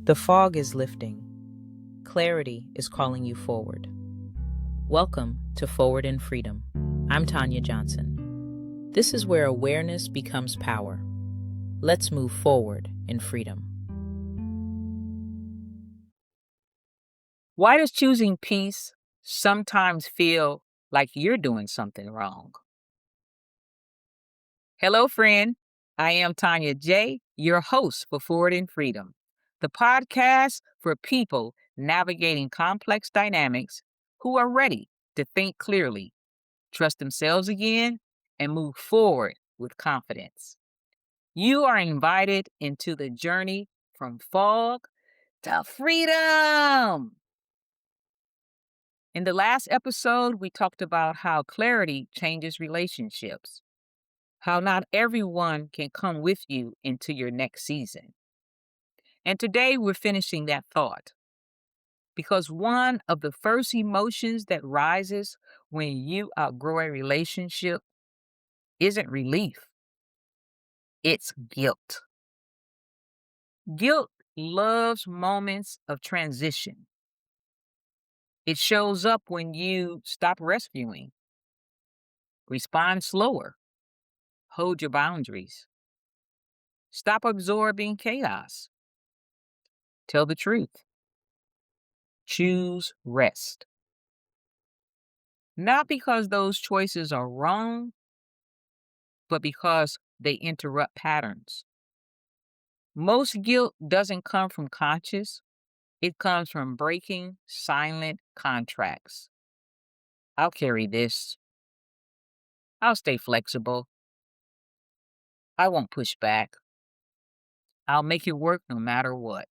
The fog is lifting. Clarity is calling you forward. Welcome to Forward in Freedom. I'm Tanya Johnson. This is where awareness becomes power. Let's move forward in freedom. Why does choosing peace sometimes feel like you're doing something wrong? Hello, friend. I am Tanya J, your host for Forward in Freedom, the podcast for people navigating complex dynamics who are ready to think clearly, trust themselves again, and move forward with confidence. You are invited into the journey from fog to freedom. In the last episode, we talked about how clarity changes relationships, how not everyone can come with you into your next season. And today we're finishing that thought because one of the first emotions that rises when you outgrow a relationship isn't relief, it's guilt. Guilt loves moments of transition. It shows up when you stop rescuing, respond slower, hold your boundaries, stop absorbing chaos. Tell the truth. Choose rest. Not because those choices are wrong, but because they interrupt patterns. Most guilt doesn't come from conscious, it comes from breaking silent contracts. I'll carry this. I'll stay flexible. I won't push back. I'll make it work no matter what.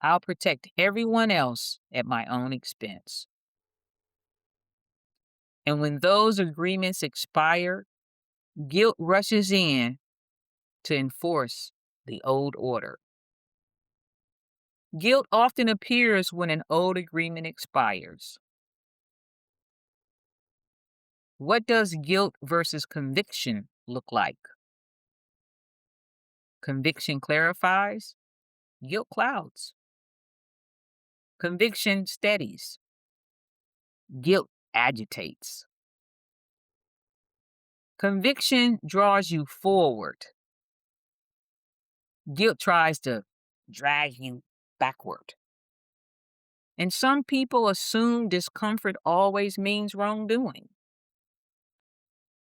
I'll protect everyone else at my own expense. And when those agreements expire, guilt rushes in to enforce the old order. Guilt often appears when an old agreement expires. What does guilt versus conviction look like? Conviction clarifies, guilt clouds. Conviction steadies, guilt agitates. Conviction draws you forward, guilt tries to drag you backward. And some people assume discomfort always means wrongdoing.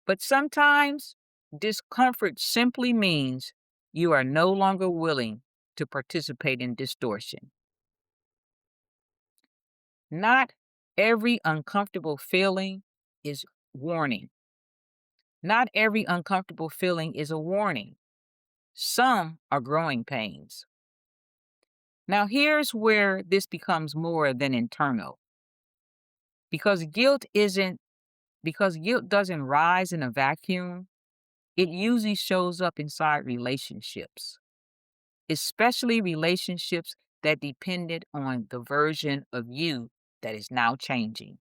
But sometimes discomfort simply means you are no longer willing to participate in distortion. Not every uncomfortable feeling is warning. Not every uncomfortable feeling is a warning. Some are growing pains. Now here's where this becomes more than internal. Because guilt doesn't rise in a vacuum, it usually shows up inside relationships, especially relationships that depended on the version of you that is now changing.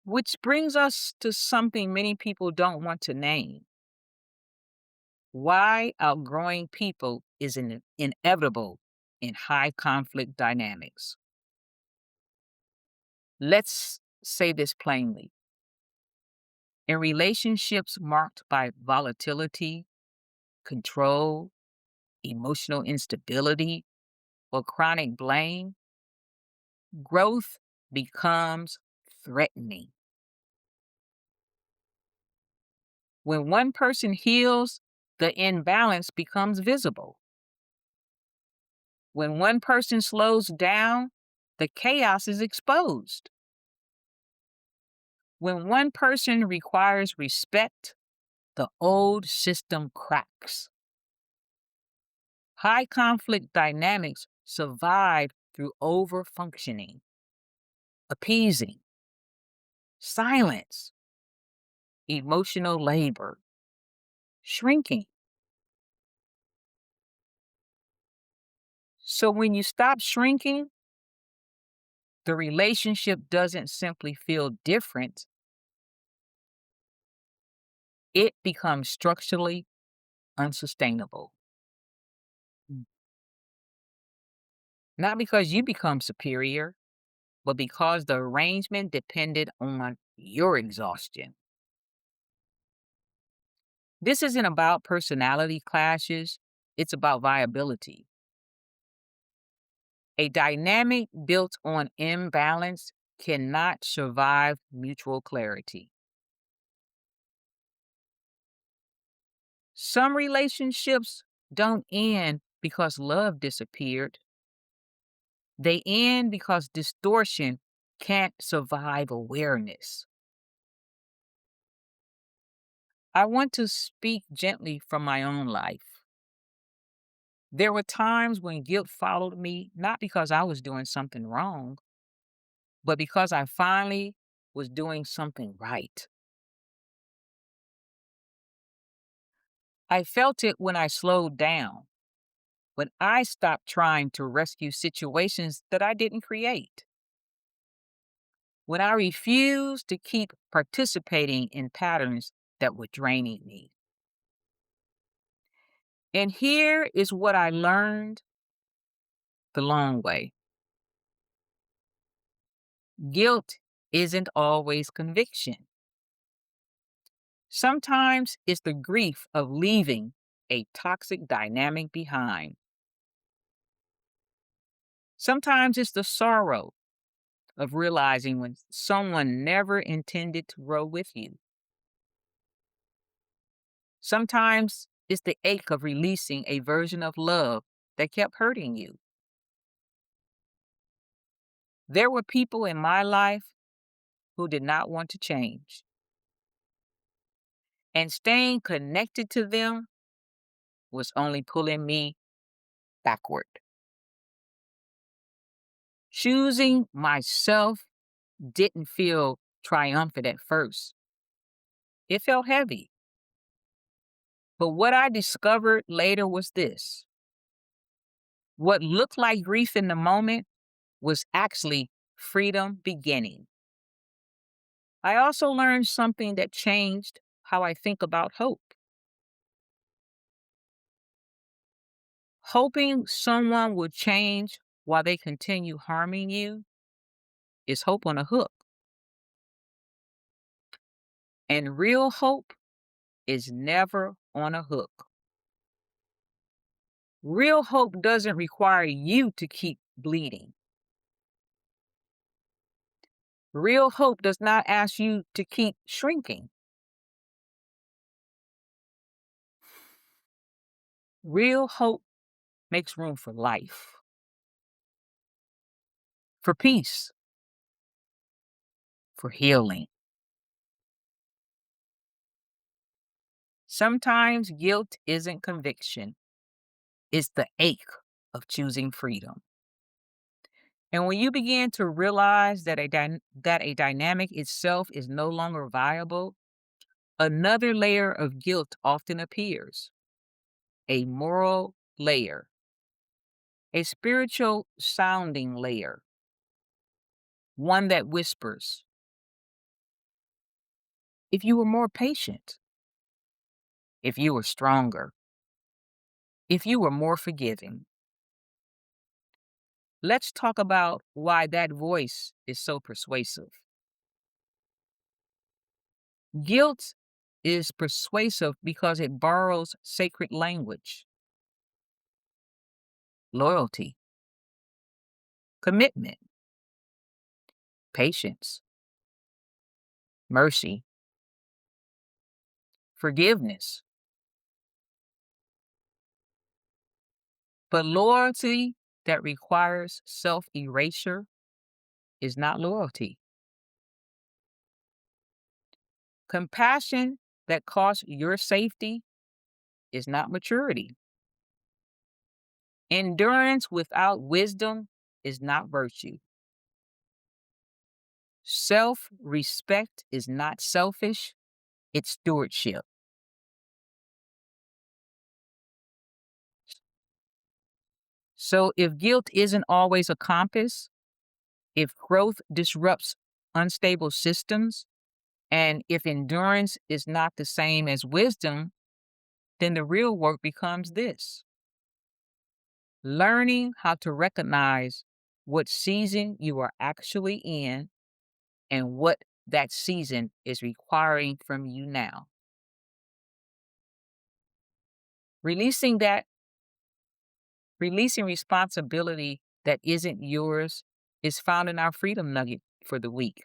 Which brings us to something many people don't want to name. Why outgrowing people is inevitable in high conflict dynamics. Let's say this plainly. In relationships marked by volatility, control, emotional instability, or chronic blame, growth becomes threatening. When one person heals, the imbalance becomes visible. When one person slows down, the chaos is exposed. When one person requires respect, the old system cracks. High conflict dynamics survive through overfunctioning, appeasing, silence, emotional labor, shrinking. So when you stop shrinking, the relationship doesn't simply feel different, it becomes structurally unsustainable. not because you become superior, but because the arrangement depended on your exhaustion. This isn't about personality clashes, it's about viability. A dynamic built on imbalance cannot survive mutual clarity. Some relationships don't end because love disappeared, they end because distortion can't survive awareness. I want to speak gently from my own life. There were times when guilt followed me, not because I was doing something wrong, but because I finally was doing something right. I felt it when I slowed down, when I stopped trying to rescue situations that I didn't create, when I refused to keep participating in patterns that were draining me. And here is what I learned the long way: guilt isn't always conviction. Sometimes it's the grief of leaving a toxic dynamic behind. Sometimes it's the sorrow of realizing when someone never intended to grow with you. Sometimes it's the ache of releasing a version of love that kept hurting you. There were people in my life who did not want to change, and staying connected to them was only pulling me backward. Choosing myself didn't feel triumphant at first. It felt heavy. But what I discovered later was this: what looked like grief in the moment was actually freedom beginning. I also learned something that changed how I think about hope. Hoping someone will change while they continue harming you is hope on a hook. And real hope is never on a hook. Real hope doesn't require you to keep bleeding. Real hope does not ask you to keep shrinking. Real hope makes room for life, for peace, for healing. Sometimes guilt isn't conviction, it's the ache of choosing freedom. And when you begin to realize that that a dynamic itself is no longer viable, another layer of guilt often appears: a moral layer, a spiritual sounding layer, one that whispers, if you were more patient, if you were stronger, if you were more forgiving. Let's talk about why that voice is so persuasive. Guilt is persuasive because it borrows sacred language: loyalty, commitment, patience, mercy, forgiveness. But loyalty that requires self erasure is not loyalty. Compassion that costs your safety is not maturity. Endurance without wisdom is not virtue. Self respect is not selfish, it's stewardship. So if guilt isn't always a compass, if growth disrupts unstable systems, and if endurance is not the same as wisdom, then the real work becomes this: Learning how to recognize what season you are actually in and what that season is requiring from you now. Releasing that, releasing responsibility that isn't yours is found in our freedom nugget for the week.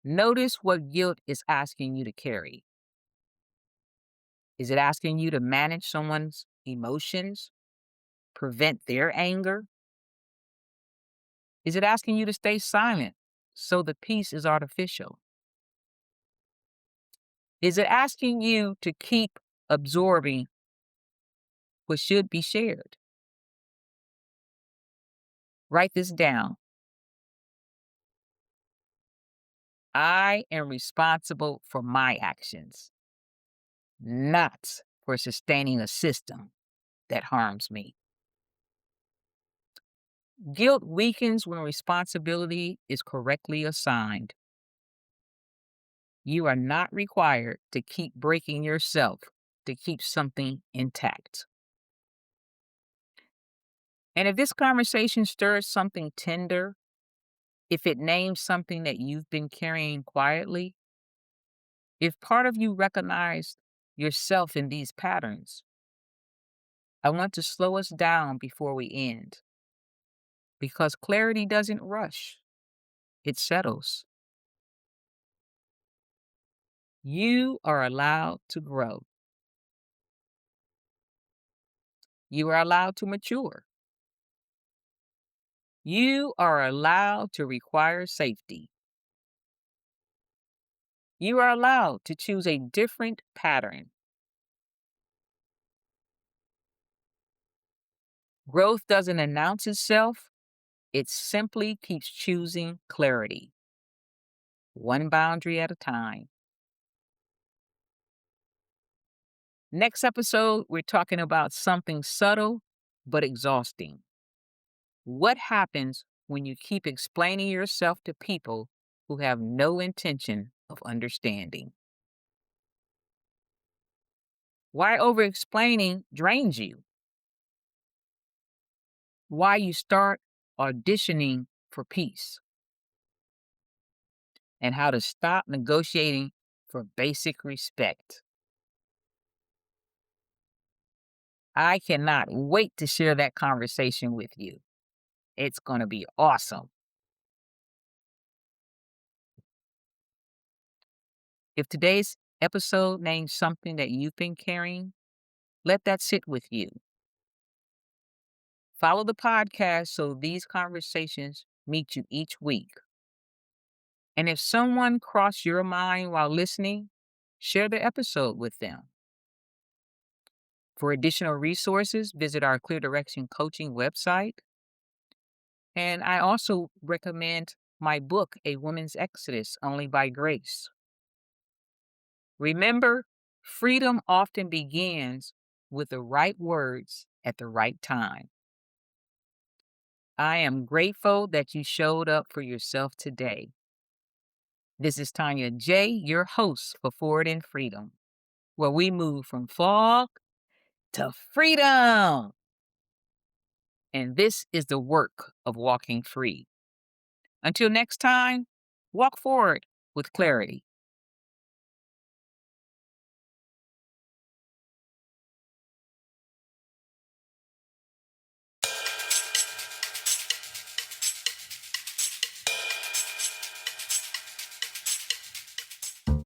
Notice what guilt is asking you to carry. Is it asking you to manage someone's emotions, prevent their anger? Is it asking you to stay silent so the peace is artificial? Is it asking you to keep absorbing what should be shared? Write this down. I am responsible for my actions, not for sustaining a system that harms me. Guilt weakens when responsibility is correctly assigned. You are not required to keep breaking yourself to keep something intact. And if this conversation stirs something tender, if it names something that you've been carrying quietly, if part of you recognized yourself in these patterns, I want to slow us down before we end because clarity doesn't rush, it settles. You are allowed to grow. You are allowed to mature. You are allowed to require safety. You are allowed to choose a different pattern. Growth doesn't announce itself, it simply keeps choosing clarity, one boundary at a time. Next episode, we're talking about something subtle but exhausting. What happens when you keep explaining yourself to people who have no intention of understanding? Why over explaining drains you? Why you start auditioning for peace? And how to stop negotiating for basic respect. I cannot wait to share that conversation with you. It's going to be awesome. If today's episode names something that you've been carrying, let that sit with you. Follow the podcast so these conversations meet you each week. And if someone crossed your mind while listening, share the episode with them. For additional resources, visit our Clear Direction Coaching website. And I also recommend my book, A Woman's Exodus, Only by Grace. Remember, freedom often begins with the right words at the right time. I am grateful that you showed up for yourself today. This is Tanya J, your host for Forward in Freedom, where we move from fog to freedom. And this is the work of walking free. Until next time, walk forward with clarity.